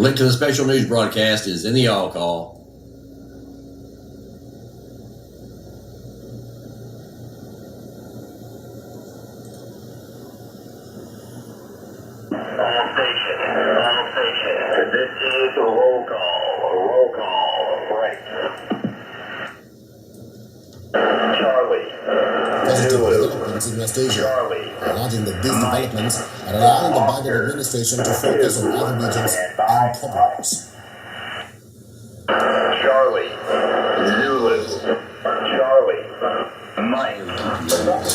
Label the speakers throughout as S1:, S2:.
S1: Link to the special news broadcast is in the all call.
S2: All station. This is a roll call. Right. Charlie.
S3: Positive developments in West Asia, alerting that these developments are allowing the Biden administration to focus on other regions and problems.
S2: Charlie. Zulu. Charlie. Mike.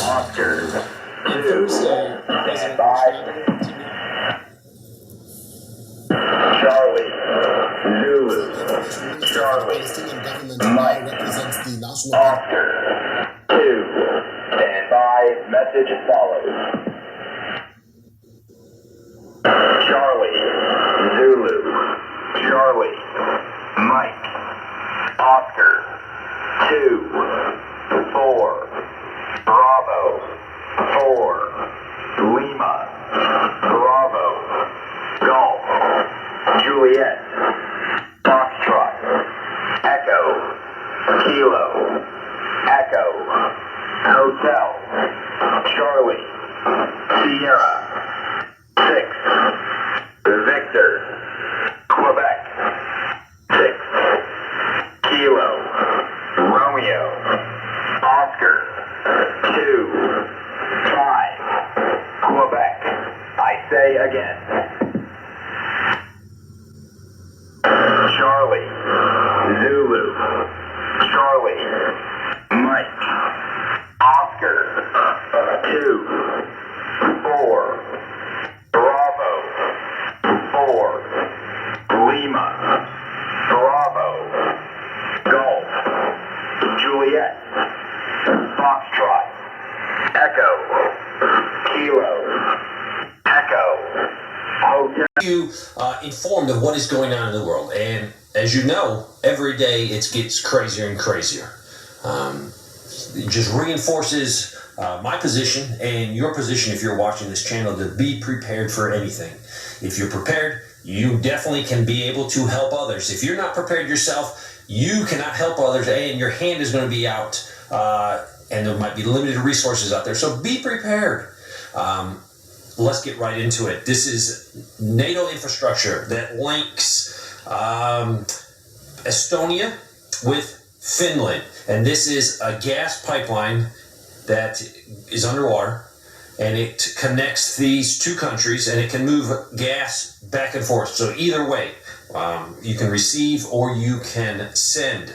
S2: Oscar.
S4: Thursday, President Trump.
S2: Charlie. Zulu.
S3: The
S2: Charlie.
S3: Palestinian government now represents the national
S2: Oscar. 2. Stand by. Message follows. Charlie. Zulu. Charlie. Mike. Oscar. 2. 4. Bravo. 4. Lima. Bravo. Golf. Juliet. Foxtrot. Echo. Kilo. Echo. Hotel. Charlie. Sierra. 6. Victor. Quebec. 6. Kilo. Romeo. Oscar. 2. 5. Quebec. I say again. Charlie. Zulu. Charlie. Mike. Oscar. 2. 4. Bravo. 4. Lima. Bravo. Golf. Juliet. Foxtrot. Echo. Kilo. Echo. Hotel.
S5: You informed of what is going on in the world, and as you know, every day it gets crazier and crazier. It just reinforces my position and your position if you're watching this channel to be prepared for anything. If you're prepared, you definitely can be able to help others. If you're not prepared yourself, you cannot help others, and your hand is going to be out, and there might be limited resources out there. So be prepared. Let's get right into it. This is NATO infrastructure that links Estonia with Finland. And this is a gas pipeline that is underwater, and it connects these two countries, and it can move gas back and forth. So either way, you can receive or you can send.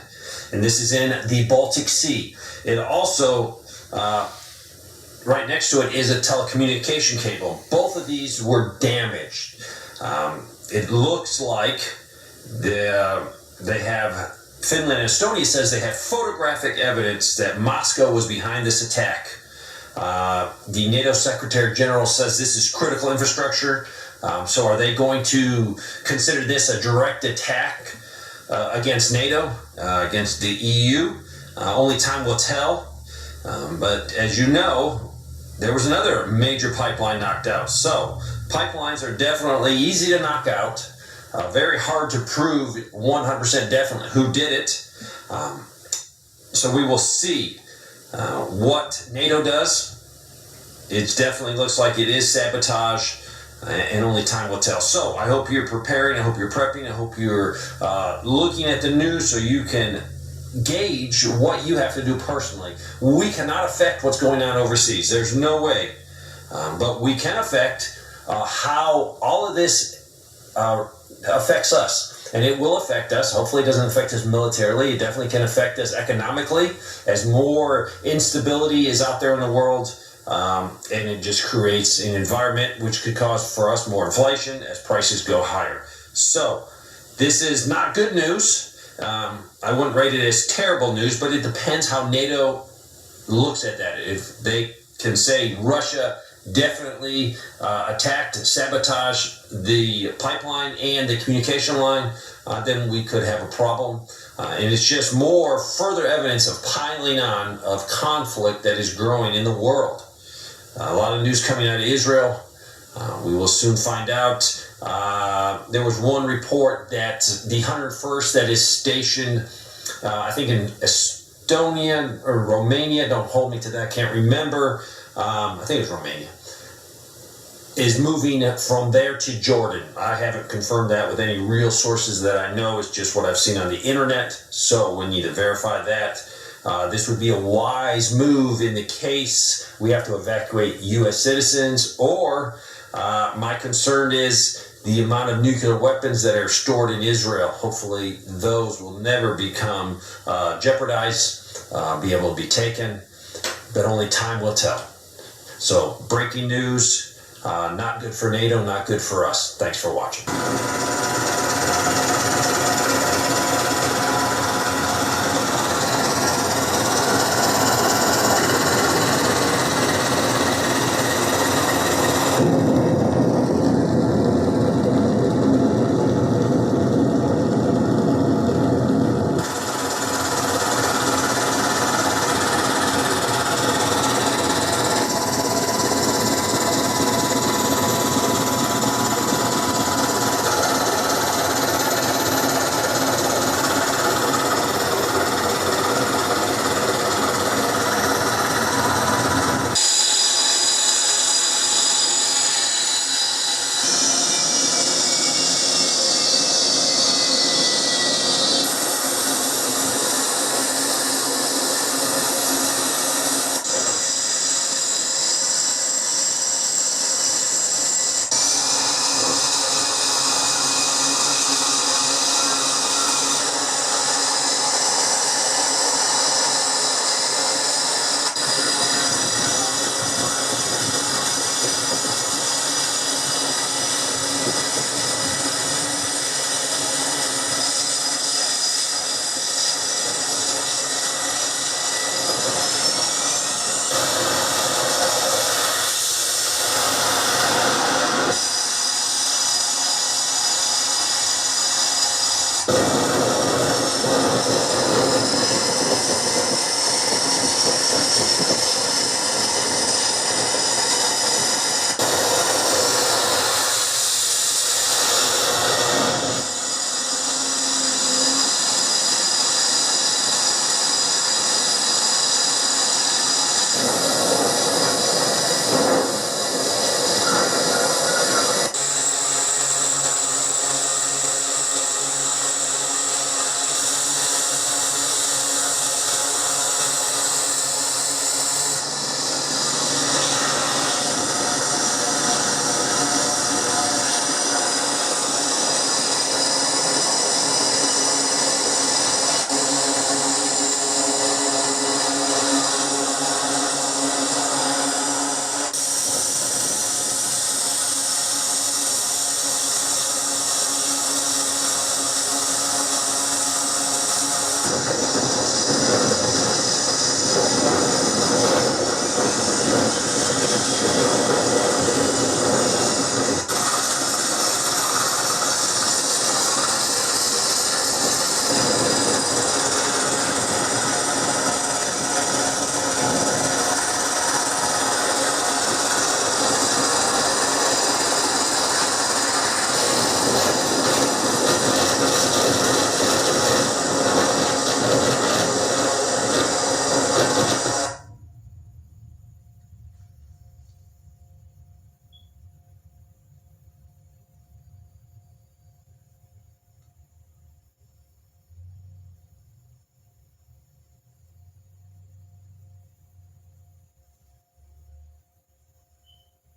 S5: And this is in the Baltic Sea. It also... right next to it is a telecommunication cable. Both of these were damaged. It looks like they have, Finland and Estonia says they have photographic evidence that Moscow was behind this attack. The NATO Secretary General says this is critical infrastructure. So are they going to consider this a direct attack against NATO, against the EU? Only time will tell. But as you know, there was another major pipeline knocked out. So pipelines are definitely easy to knock out, very hard to prove 100% definitely who did it. So we will see what NATO does. It definitely looks like it is sabotage, and only time will tell. So I hope you're preparing, I hope you're prepping, I hope you're looking at the news so you can gauge what you have to do personally. We cannot affect what's going on overseas. There's no way. But we can affect how all of this affects us. And it will affect us. Hopefully it doesn't affect us militarily. It definitely can affect us economically as more instability is out there in the world. And it just creates an environment which could cause for us more inflation as prices go higher. So this is not good news. I wouldn't rate it as terrible news, but it depends how NATO looks at that. If they can say Russia definitely attacked, sabotaged the pipeline and the communication line, then we could have a problem. And it's just more further evidence of piling on of conflict that is growing in the world. A lot of news coming out of Israel. We will soon find out. There was one report that the 101st that is stationed, I think in Estonia or Romania, don't hold me to that, can't remember, I think it's Romania, is moving from there to Jordan. I haven't confirmed that with any real sources that I know. It's just what I've seen on the internet, so we need to verify that. This would be a wise move in the case we have to evacuate U.S. citizens, or my concern is the amount of nuclear weapons that are stored in Israel. Hopefully those will never become jeopardized, be able to be taken, but only time will tell. So breaking news, not good for NATO, not good for us. Thanks for watching.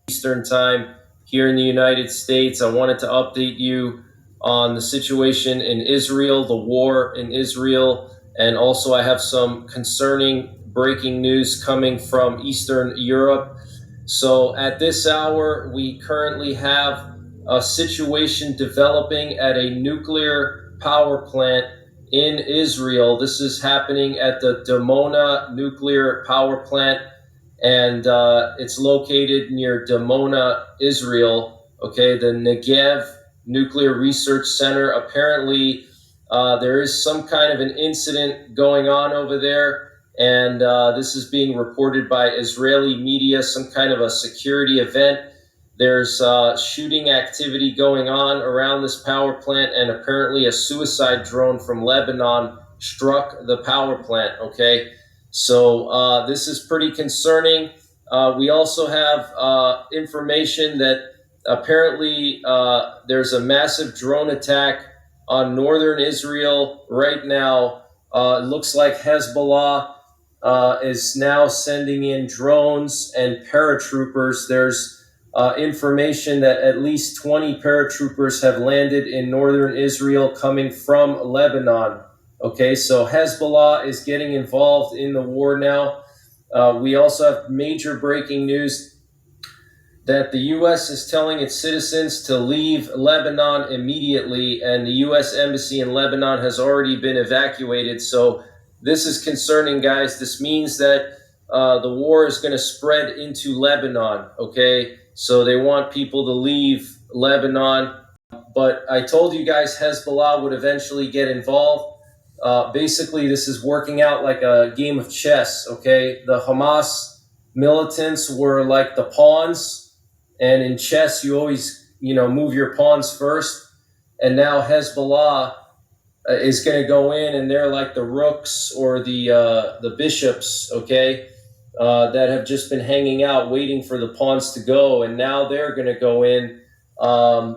S6: Eastern Time here in the United States. I wanted to update you on the situation in Israel, the war in Israel, and also I have some concerning breaking news coming from Eastern Europe. So at this hour, we currently have a situation developing at a nuclear power plant in Israel. This is happening at the Dimona nuclear power plant, and it's located near Dimona, Israel. Okay, the Negev Nuclear Research Center. Apparently, there is some kind of an incident going on over there, and this is being reported by Israeli media, some kind of a security event. There's shooting activity going on around this power plant, and apparently a suicide drone from Lebanon struck the power plant. Okay, so this is pretty concerning. We also have information that apparently there's a massive drone attack on northern Israel right now. It looks like Hezbollah is now sending in drones and paratroopers. There's information that at least 20 paratroopers have landed in northern Israel coming from Lebanon. Okay, so Hezbollah is getting involved in the war now. We also have major breaking news that the U.S. is telling its citizens to leave Lebanon immediately, and the U.S. Embassy in Lebanon has already been evacuated. So this is concerning, guys. This means that the war is going to spread into Lebanon, okay? So they want people to leave Lebanon. But I told you guys Hezbollah would eventually get involved. Basically, this is working out like a game of chess, okay? The Hamas militants were like the pawns. And in chess, you always, move your pawns first. And now Hezbollah is going to go in, and they're like the rooks or the bishops, okay, that have just been hanging out waiting for the pawns to go. And now they're going to go in.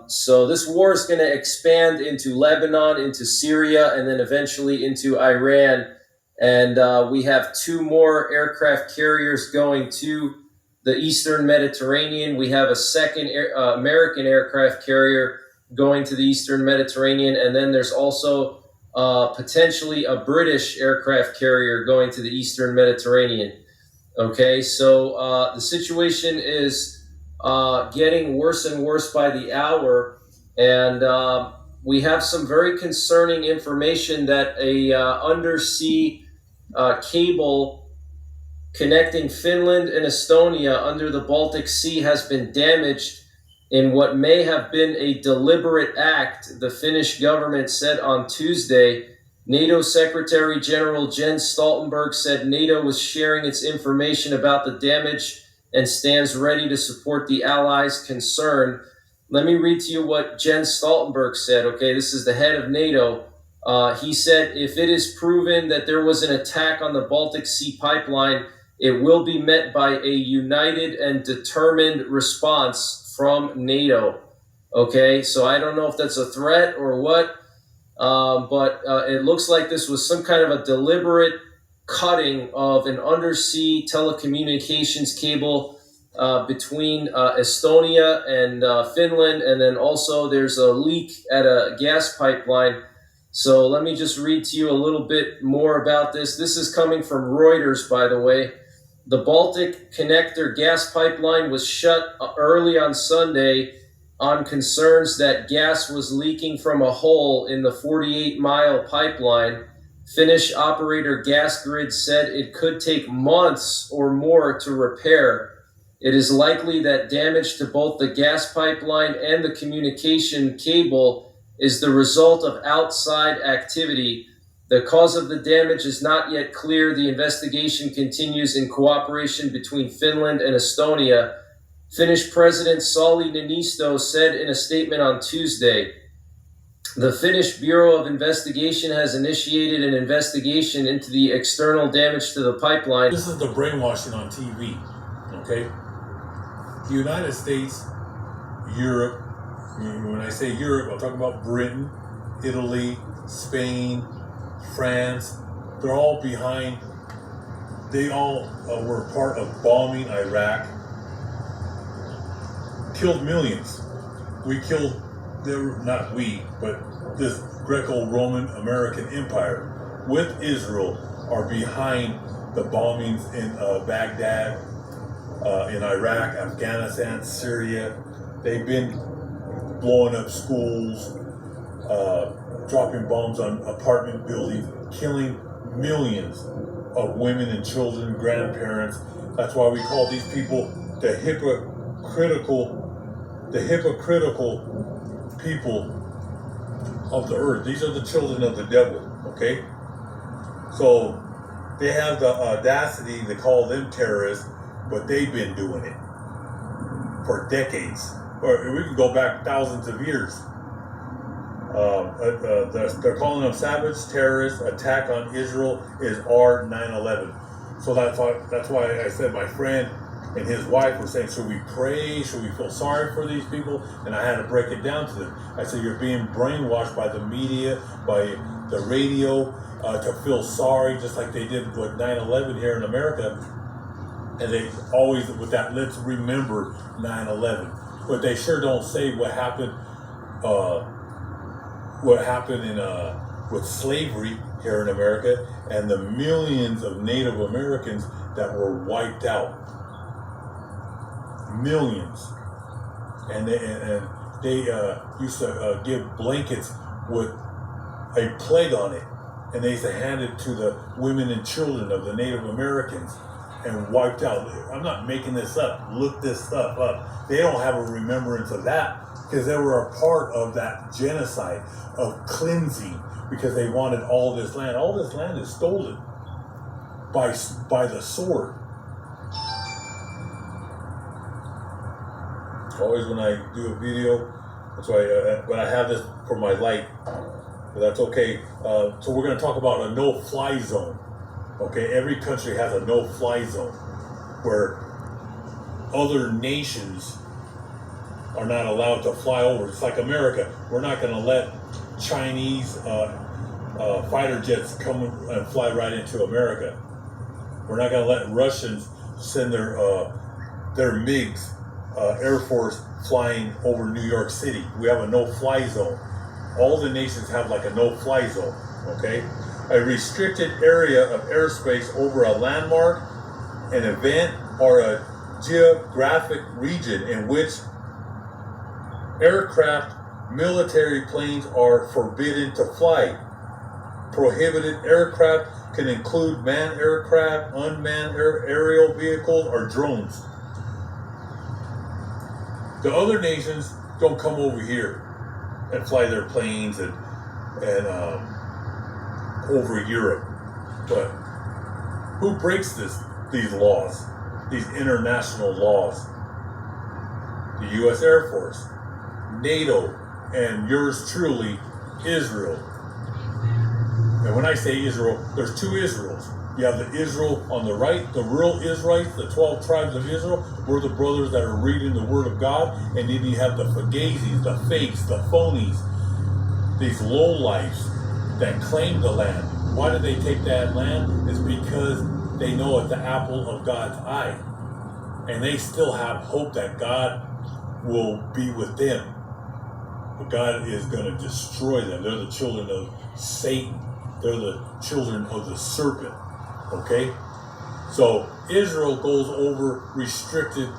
S6: So this war is going to expand into Lebanon, into Syria, and then eventually into Iran. And we have 2 more aircraft carriers going to the Eastern Mediterranean. We have a second American aircraft carrier going to the Eastern Mediterranean, and then there's also potentially a British aircraft carrier going to the Eastern Mediterranean. Okay, so the situation is getting worse and worse by the hour, and we have some very concerning information that a undersea cable connecting Finland and Estonia under the Baltic Sea has been damaged in what may have been a deliberate act, the Finnish government said on Tuesday. NATO Secretary General Jens Stoltenberg said NATO was sharing its information about the damage and stands ready to support the allies concerned. Let me read to you what Jens Stoltenberg said. Okay, this is the head of NATO. He said, if it is proven that there was an attack on the Baltic Sea pipeline, it will be met by a united and determined response from NATO. Okay, so I don't know if that's a threat or what, but it looks like this was some kind of a deliberate cutting of an undersea telecommunications cable between Estonia and Finland, and then also there's a leak at a gas pipeline. So let me just read to you a little bit more about this. This is coming from Reuters, by the way. The Baltic Connector gas pipeline was shut early on Sunday on concerns that gas was leaking from a hole in the 48-mile pipeline. Finnish operator Gasgrid said it could take months or more to repair. It is likely that damage to both the gas pipeline and the communication cable is the result of outside activity. The cause of the damage is not yet clear. The investigation continues in cooperation between Finland and Estonia. Finnish President Sauli Niinisto said in a statement on Tuesday, the Finnish Bureau of Investigation has initiated an investigation into the external damage to the pipeline.
S7: This is the brainwashing on TV, okay? The United States, Europe, when I say Europe, I'm talking about Britain, Italy, Spain, France. They're all behind. They all were part of bombing Iraq. Killed millions. We killed, not we, but this Greco-Roman American Empire with Israel are behind the bombings in Baghdad, in Iraq, Afghanistan, Syria. They've been blowing up schools, dropping bombs on apartment buildings, killing millions of women and children, grandparents. That's why we call these people the hypocritical people of the earth. These are the children of the devil, okay? So they have the audacity to call them terrorists, but they've been doing it for decades, or we can go back thousands of years. They're calling them savage terrorist attack on Israel is our 9/11. So that's why I said my friend and his wife were saying, should we pray? Should we feel sorry for these people? And I had to break it down to them. I said, you're being brainwashed by the media, by the radio, to feel sorry, just like they did with 9/11 here in America. And they always, with that, let's remember 9/11. But they sure don't say what happened with slavery here in America and the millions of Native Americans that were wiped out. Millions. And they used to give blankets with a plague on it, and they used to hand it to the women and children of the Native Americans and wiped out. I'm not making this up. Look this stuff up. They don't have a remembrance of that because they were a part of that genocide of cleansing, because they wanted all this land. All this land is stolen by the sword. Always when I do a video, that's why but I have this for my light, but that's okay. So we're going to talk about a no-fly zone. Okay, every country has a no-fly zone where other nations are not allowed to fly over. It's like America. We're not going to let Chinese fighter jets come and fly right into America. We're not going to let Russians send their MiGs, Air Force, flying over New York City. We have a no-fly zone. All the nations have like a no-fly zone, okay? A restricted area of airspace over a landmark, an event, or a geographic region in which aircraft, military planes are forbidden to fly. Prohibited aircraft can include manned aircraft, unmanned aerial vehicles, or drones. The other nations don't come over here and fly their planes and over Europe. But who breaks these laws, these international laws? The U.S. Air Force, NATO, and yours truly, Israel. And when I say Israel, there's two Israels. You have the Israel on the right, the real Israelites, the 12 tribes of Israel. We're the brothers that are reading the Word of God. And then you have the Fagazis, the fakes, the phonies, these lowlifes that claim the land. Why did they take that land? It's because they know it's the apple of God's eye. And they still have hope that God will be with them. But God is going to destroy them. They're the children of Satan. They're the children of the serpent. Okay? So Israel goes over restricted,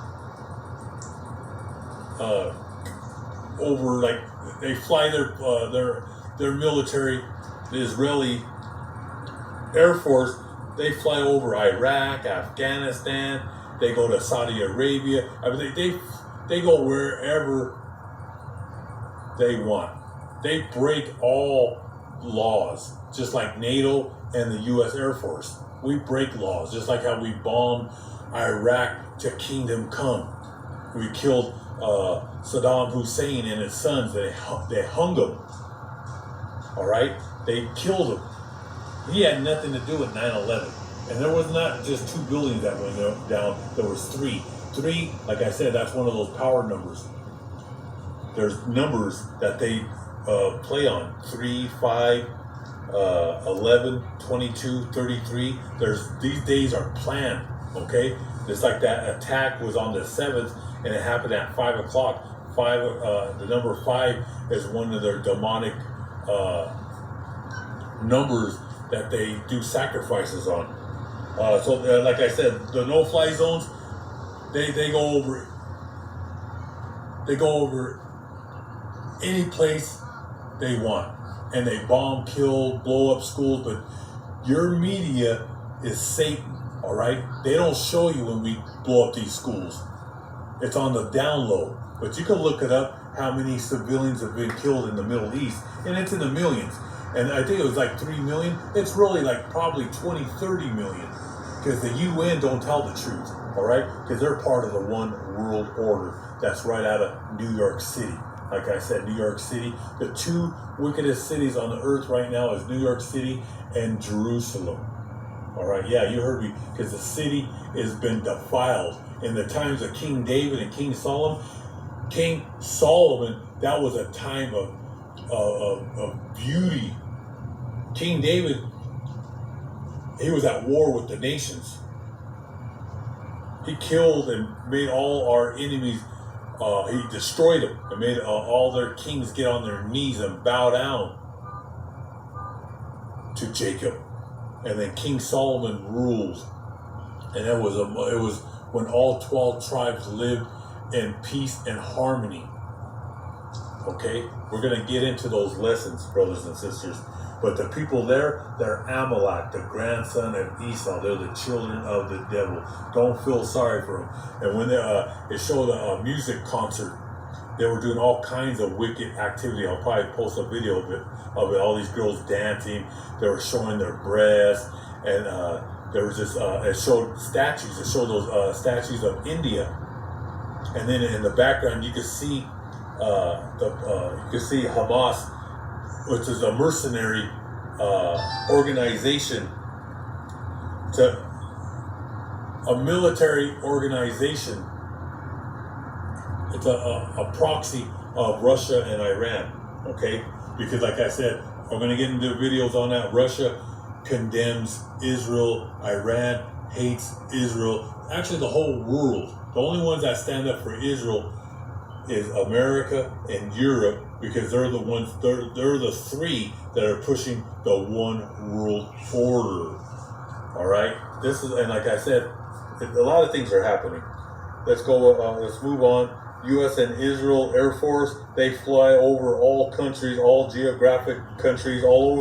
S7: over, like, they fly their military, the Israeli Air Force, they fly over Iraq, Afghanistan, they go to Saudi Arabia. I mean, they go wherever they want. They break all laws, just like NATO and the U.S. Air Force. We break laws, just like how we bombed Iraq to Kingdom Come. We killed Saddam Hussein and his sons. They hung him. All right? They killed him. He had nothing to do with 9/11. And there was not just 2 buildings that went down. There was 3. 3, like I said, that's one of those power numbers. There's numbers that they play on. 3, 5, 11, 22, 33. These days are planned, okay? Just like that attack was on the 7th, and it happened at 5 o'clock. The number 5 is one of their demonic numbers that they do sacrifices on. So like I said, the no-fly zones, they go over. They go over any place they want, and they bomb, kill, blow up schools. But your media is Satan, all right? They don't show you when we blow up these schools. It's on the down low, but you can look it up. How many civilians have been killed in the Middle East, and it's in the millions. And I think it was like 3 million. It's really like probably 20, 30 million, because the UN don't tell the truth. all right? Because they're part of the one world order that's right out of New York City. Like I said, New York City, the two wickedest cities on the earth right now is New York City and Jerusalem. All right, yeah, you heard me, because the city has been defiled. In the times of King David and King Solomon, that was a time of beauty. King David, he was at war with the nations. He killed and made all our enemies, he destroyed them and made all their kings get on their knees and bow down to Jacob. And then King Solomon rules. And it was when all 12 tribes lived in peace and harmony. Okay? We're going to get into those lessons, brothers and sisters. But the people there, they're Amalek, the grandson of Esau. They're the children of the devil. Don't feel sorry for them. And when they showed a music concert, they were doing all kinds of wicked activity. I'll probably post a video of it. All these girls dancing. They were showing their breasts. And there was this, it showed statues. It showed those statues of India. And then in the background, you could see Hamas, which is a mercenary organization, a military organization. It's a proxy of Russia and Iran, okay? Because like I said, I'm going to get into videos on that. Russia condemns Israel. Iran hates Israel. Actually, the whole world. The only ones that stand up for Israel is America and Europe, because they're the ones, they're the three that are pushing the one world order. All right, and like I said, a lot of things are happening. Let's move on. U.S. and Israel Air Force, they fly over all countries, all geographic countries, all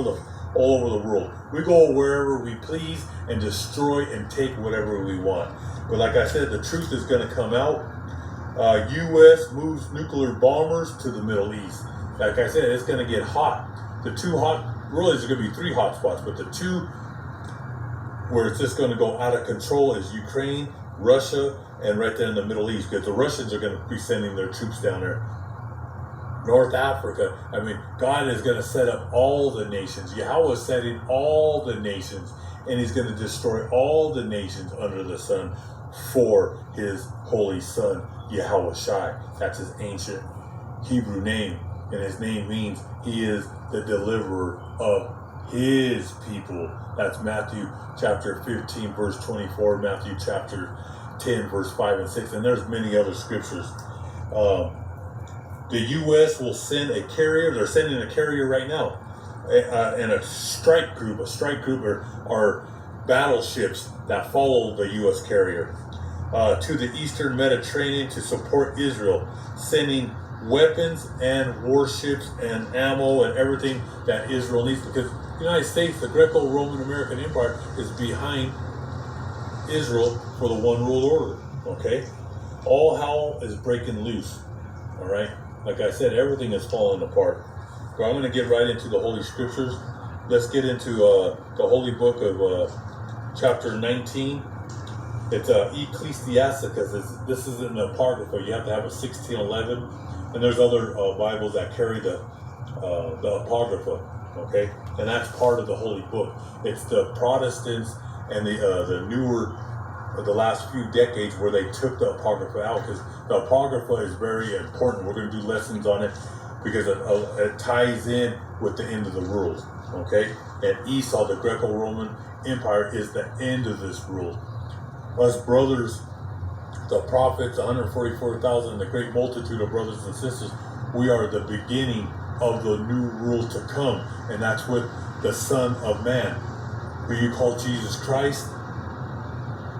S7: over the world. We go wherever we please and destroy and take whatever we want. But like I said, the truth is going to come out. U.S. moves nuclear bombers to the Middle East. Like I said, it's going to get hot. There's going to be 3 hot spots, but the 2 where it's just going to go out of control is Ukraine, Russia, and right there in the Middle East, because the Russians are going to be sending their troops down there. North Africa, I mean, God is going to set up all the nations. Yahweh is setting all the nations, and he's going to destroy all the nations under the sun for his holy son, Yahweh Shai. That's his ancient Hebrew name, and his name means he is the deliverer of his people. That's Matthew chapter 15, verse 24, Matthew chapter 10, verse 5 and 6, and there's many other scriptures. The U.S. will send a carrier. They're sending a carrier right now, and a strike group. A strike group are battleships that follow the U.S. carrier to the Eastern Mediterranean to support Israel, sending weapons and warships and ammo and everything that Israel needs, because the United States, the Greco-Roman American Empire, is behind Israel for the one world order. Okay, all hell is breaking loose. All right, like I said, everything is falling apart. So I'm going to get right into the Holy Scriptures. Let's get into the Holy Book of chapter 19. It's Ecclesiasticus. This isn't an Apocrypha. You have to have a 1611, and there's other Bibles that carry the Apocrypha. Okay, and that's part of the Holy Book. It's the Protestants and the newer, the last few decades where they took the Apocrypha out, because the Apocrypha is very important. We're going to do lessons on it because it ties in with the end of the world. Okay, and Esau, the Greco-Roman Empire, is the end of this world. Us brothers, the prophets, 144,000, the great multitude of brothers and sisters, we are the beginning of the new world to come, and that's with the Son of Man, who you call Jesus Christ.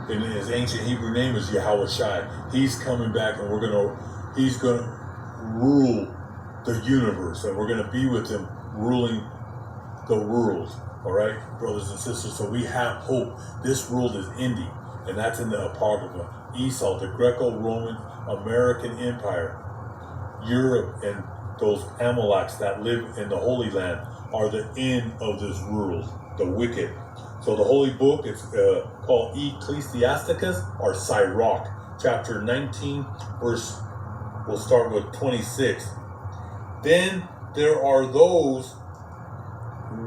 S7: And his ancient Hebrew name is Yahweh Shai. He's coming back, and he's gonna rule the universe, and we're gonna be with him ruling the world. All right, brothers and sisters. So we have hope. This world is ending, and that's in the Apocrypha. Esau, the Greco-Roman American Empire, Europe, and those Amaleks that live in the Holy Land are the end of this world, the wicked. So So the holy book is called Ecclesiasticus or Sirach, chapter 19, verse, we'll start with 26. Then there are those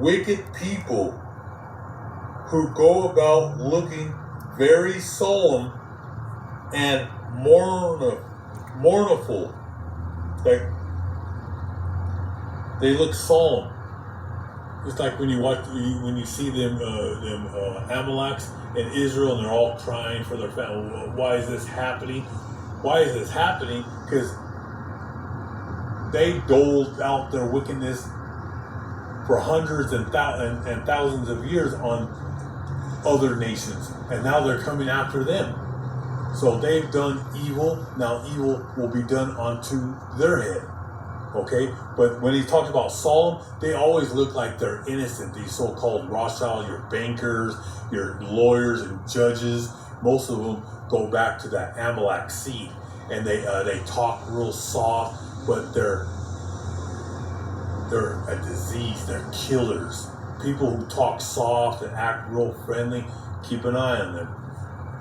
S7: wicked people who go about looking very solemn and mournful. Like they look solemn. It's like when you see them Amaleks in Israel, and they're all crying for their family. Why is this happening? Why is this happening? Because they doled out their wickedness for hundreds and thousands of years on other nations, and now they're coming after them. So they've done evil. Now evil will be done onto their head. Okay, but when he talks about solemn, they always look like they're innocent. These so-called Rothschild, your bankers, your lawyers and judges, most of them go back to that Amalek seed, and they talk real soft, but they're a disease. They're killers. People who talk soft and act real friendly, keep an eye on them,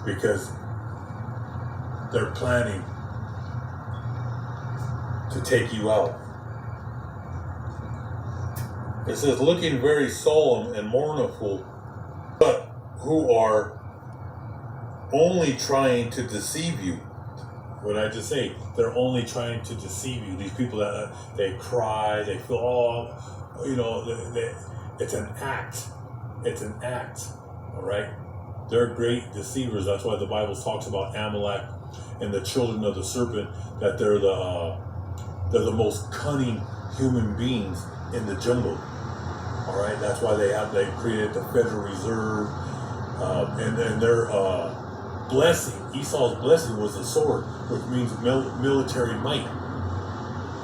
S7: because they're planning to take you out. It says, looking very solemn and mournful, but who are only trying to deceive you. What did I just say? They're only trying to deceive you. These people that they cry, they feel, it's an act. It's an act. All right. They're great deceivers. That's why the Bible talks about Amalek and the children of the serpent, that they're the most cunning human beings in the jungle. All right, that's why they created the Federal Reserve, and their blessing, Esau's blessing, was the sword, which means military might,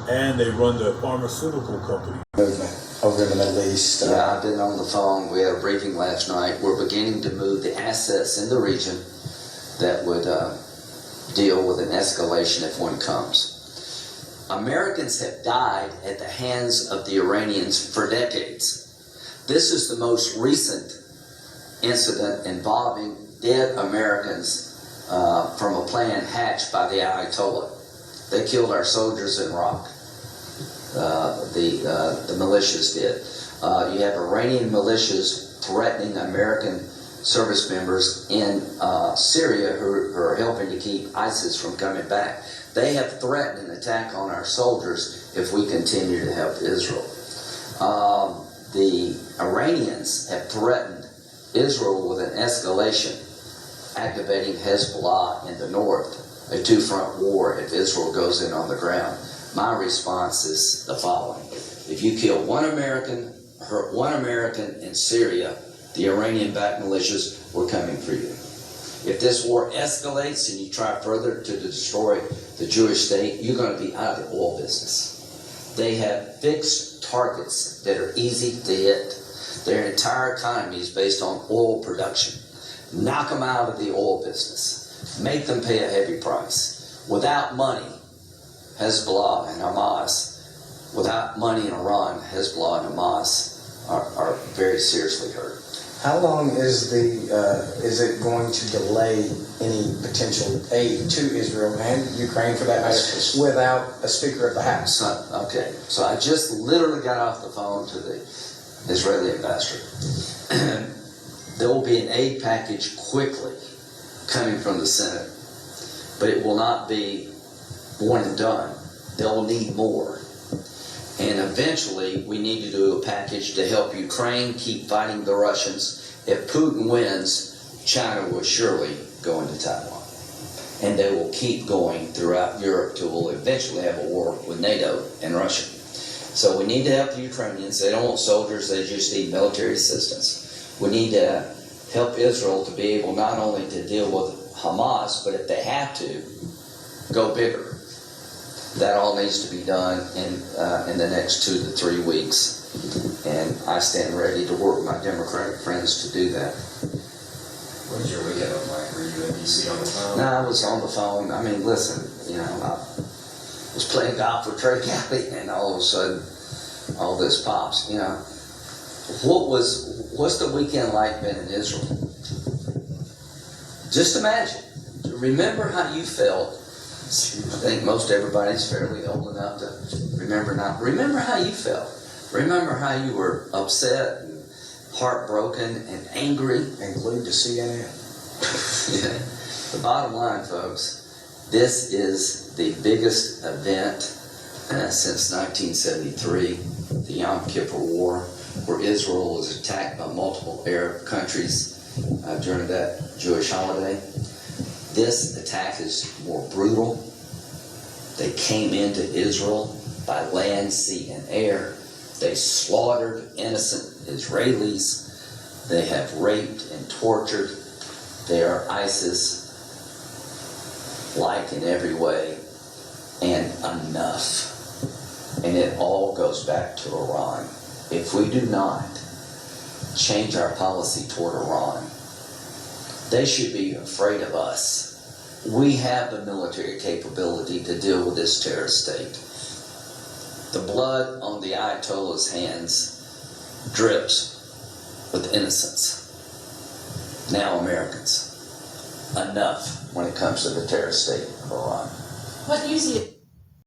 S7: and they run the pharmaceutical company.
S8: Movement over in the Middle East.
S9: Yeah, I've been on the phone. We had a briefing last night. We're beginning to move the assets in the region that would deal with an escalation if one comes. Americans have died at the hands of the Iranians for decades. This is the most recent incident involving dead Americans from a plan hatched by the Ayatollah. They killed our soldiers in Iraq. The militias did. You have Iranian militias threatening American service members in Syria who are helping to keep ISIS from coming back. They have threatened an attack on our soldiers if we continue to help Israel. The Iranians have threatened Israel with an escalation, activating Hezbollah in the north, a two-front war if Israel goes in on the ground. My response is the following. If you kill one American, hurt one American in Syria, the Iranian-backed militias were coming for you. If this war escalates and you try further to destroy the Jewish state, you're going to be out of the oil business. They have fixed targets that are easy to hit. Their entire economy is based on oil production. Knock them out of the oil business. Make them pay a heavy price. Without money, Hezbollah and Hamas, without money in Iran, Hezbollah and Hamas are very seriously hurt.
S8: How long is it going to delay any potential aid to Israel and Ukraine, for that matter, without a Speaker of the House?
S9: Okay, so I just literally got off the phone to the Israeli ambassador. There will be an aid package quickly coming from the Senate, but it will not be one and done. They'll need more. And eventually, we need to do a package to help Ukraine keep fighting the Russians. If Putin wins, China will surely go into Taiwan. And they will keep going throughout Europe till we'll eventually have a war with NATO and Russia. So we need to help the Ukrainians. They don't want soldiers, they just need military assistance. We need to help Israel to be able not only to deal with Hamas, but if they have to, go bigger. That all needs to be done in the next 2 to 3 weeks. And I stand ready to work with my Democratic friends to do that.
S10: What was your weekend like? Were you in D.C. on the phone?
S9: No, I was on the phone. I mean, listen, I was playing golf with Trey Kelly, and all of a sudden, all this pops. What's the weekend like been in Israel? Just imagine. Remember how you felt. I think most everybody's fairly old enough to remember now. Remember how you felt. Remember how you were upset and heartbroken and angry.
S8: And glued to CNN.
S9: Yeah. The bottom line, folks, this is the biggest event since 1973, the Yom Kippur War, where Israel was attacked by multiple Arab countries during that Jewish holiday. This attack is more brutal. They came into Israel by land, sea, and air. They slaughtered innocent Israelis. They have raped and tortured. They are ISIS-like in every way, and enough. And it all goes back to Iran. If we do not change our policy toward Iran, they should be afraid of us. We have the military capability to deal with this terrorist state. The blood on the Ayatollah's hands drips with innocence. Now Americans, enough when it comes to the terrorist state of Iran.
S11: What do you see?